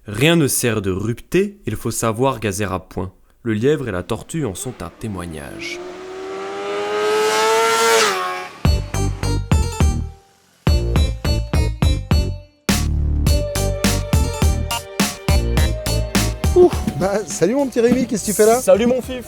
Rien ne sert de rupter, il faut savoir gazer à point. Le lièvre et la tortue en sont un témoignage. Salut mon petit Rémi, qu'est-ce que tu fais là? Salut mon fif.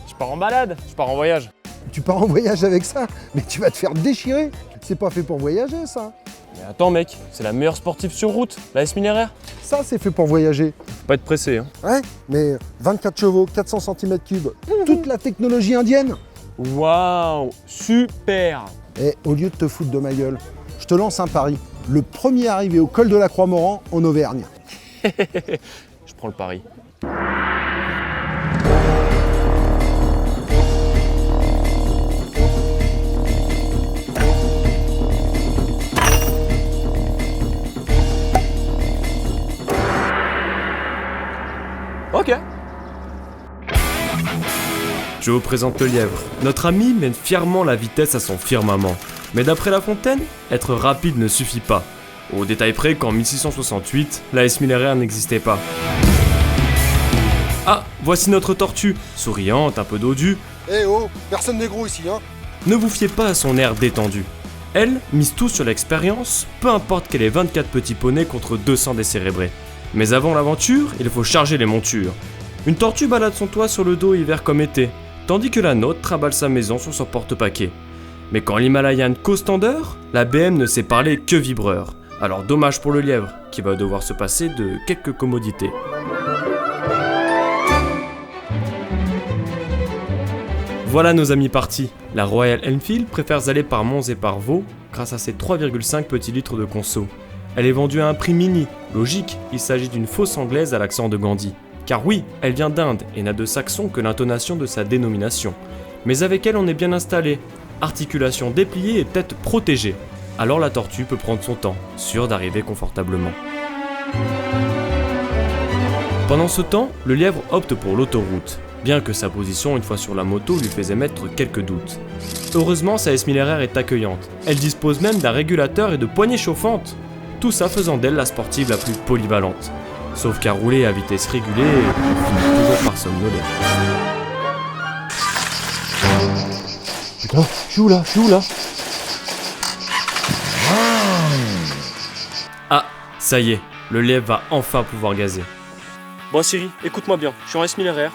Je pars en balade, je pars en voyage. Tu pars en voyage avec ça? Mais tu vas te faire déchirer. C'est pas fait pour voyager ça. Mais attends mec, c'est la meilleure sportive sur route, la S1000RR. Ça c'est fait pour voyager. Faut pas être pressé hein. Ouais, mais 24 chevaux, 400 cm3, toute la technologie indienne. Waouh, super. Et au lieu de te foutre de ma gueule, je te lance un pari. Le premier arrivé au col de la Croix-Moran en Auvergne. Je prends le pari. Ok. Je vous présente le lièvre. Notre ami mène fièrement la vitesse à son firmament. Mais d'après La Fontaine, être rapide ne suffit pas. Au détail près qu'en 1668, la S1000RR n'existait pas. Ah, voici notre tortue, souriante, un peu dodue. Eh oh, personne n'est gros ici, hein. Ne vous fiez pas à son air détendu. Elle mise tout sur l'expérience, peu importe qu'elle ait 24 petits poneys contre 200 décérébrés. Mais avant l'aventure, il faut charger les montures. Une tortue balade son toit sur le dos hiver comme été, tandis que la nôtre trimballe sa maison sur son porte-paquet. Mais quand l'Himalayan cause tendeur, la BM ne sait parler que vibreur. Alors dommage pour le lièvre, qui va devoir se passer de quelques commodités. Voilà nos amis partis. La Royal Enfield préfère aller par Mons et par Vaux grâce à ses 3,5 petits litres de conso. Elle est vendue à un prix mini. Logique, il s'agit d'une fausse anglaise à l'accent de Gandhi. Car oui, elle vient d'Inde et n'a de saxon que l'intonation de sa dénomination. Mais avec elle on est bien installé. Articulation dépliée et tête protégée. Alors la tortue peut prendre son temps, sûre d'arriver confortablement. Pendant ce temps, le lièvre opte pour l'autoroute, bien que sa position une fois sur la moto lui faisait mettre quelques doutes. Heureusement, sa S1000RR est accueillante. Elle dispose même d'un régulateur et de poignées chauffantes. Tout ça faisant d'elle la sportive la plus polyvalente. Sauf qu'à rouler à vitesse régulée, on finit toujours par somnoler. Putain, je suis où là? Ah, ça y est, le lièvre va enfin pouvoir gazer. Bon Siri, écoute-moi bien, je suis en S1000RR,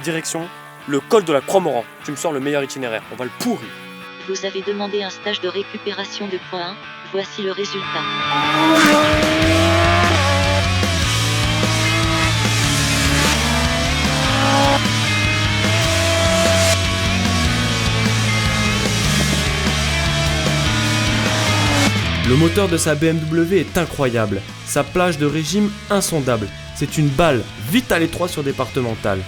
direction le col de la Croix-Moran. Tu me sors le meilleur itinéraire, on va le pourrir. Vous avez demandé un stage de récupération de points 1, voici le résultat. Le moteur de sa BMW est incroyable, sa plage de régime insondable. C'est une balle, vite à l'étroit sur départemental.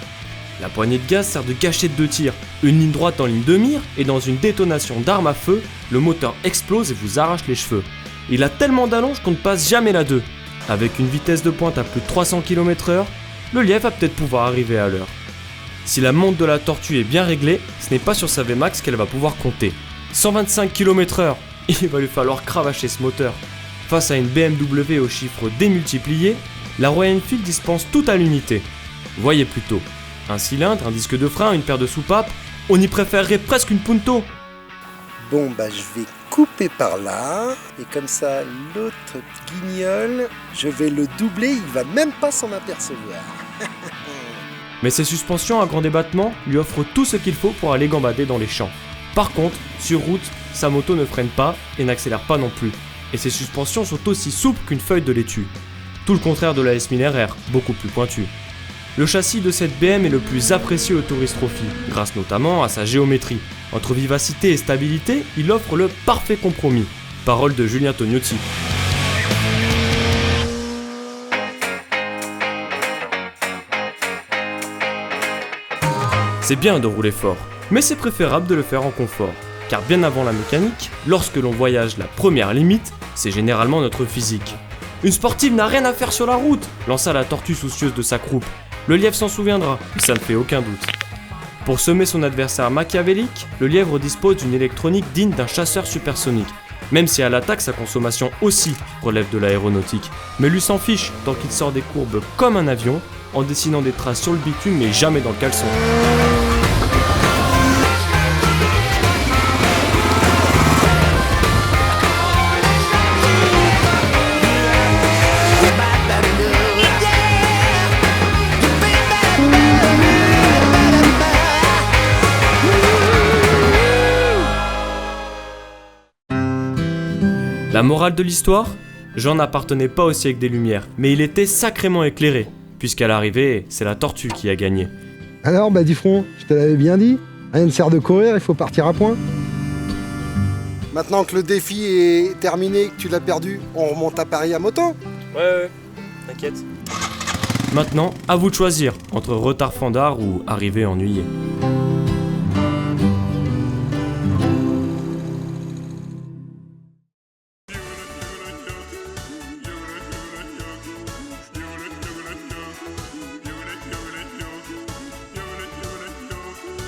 La poignée de gaz sert de gâchette de tir, une ligne droite en ligne de mire, et dans une détonation d'arme à feu, le moteur explose et vous arrache les cheveux. Il a tellement d'allonge qu'on ne passe jamais la 2. Avec une vitesse de pointe à plus de 300 km/h, le lièvre va peut-être pouvoir arriver à l'heure. Si la montre de la tortue est bien réglée, ce n'est pas sur sa VMAX qu'elle va pouvoir compter. 125 km/h, il va lui falloir cravacher ce moteur. Face à une BMW aux chiffres démultipliés, la Royal Enfield dispense tout à l'unité. Voyez plutôt, un cylindre, un disque de frein, une paire de soupapes, on y préférerait presque une Punto. Bon je vais couper par là, et comme ça l'autre guignol, je vais le doubler, il va même pas s'en apercevoir. Mais ses suspensions à grand débattement lui offrent tout ce qu'il faut pour aller gambader dans les champs. Par contre, sur route, sa moto ne freine pas et n'accélère pas non plus. Et ses suspensions sont aussi souples qu'une feuille de laitue. Tout le contraire de la S1000RR, beaucoup plus pointue. Le châssis de cette BM est le plus apprécié au Tourist Trophy, grâce notamment à sa géométrie. Entre vivacité et stabilité, il offre le parfait compromis. Parole de Julien Tognotti. C'est bien de rouler fort, mais c'est préférable de le faire en confort. Car bien avant la mécanique, lorsque l'on voyage la première limite, c'est généralement notre physique. Une sportive n'a rien à faire sur la route, lança la tortue soucieuse de sa croupe. Le lièvre s'en souviendra, ça ne fait aucun doute. Pour semer son adversaire machiavélique, le lièvre dispose d'une électronique digne d'un chasseur supersonique. Même si à l'attaque, sa consommation aussi relève de l'aéronautique. Mais lui s'en fiche, tant qu'il sort des courbes comme un avion, en dessinant des traces sur le bitume mais jamais dans le caleçon. La morale de l'histoire ? Jean n'appartenait pas au siècle des Lumières, mais il était sacrément éclairé, puisqu'à l'arrivée, c'est la tortue qui a gagné. Alors, Diffron, je te l'avais bien dit, rien ne sert de courir, il faut partir à point. Maintenant que le défi est terminé, que tu l'as perdu, on remonte à Paris à moto. Ouais, t'inquiète. Maintenant, à vous de choisir, entre retard fandard ou arrivée ennuyée.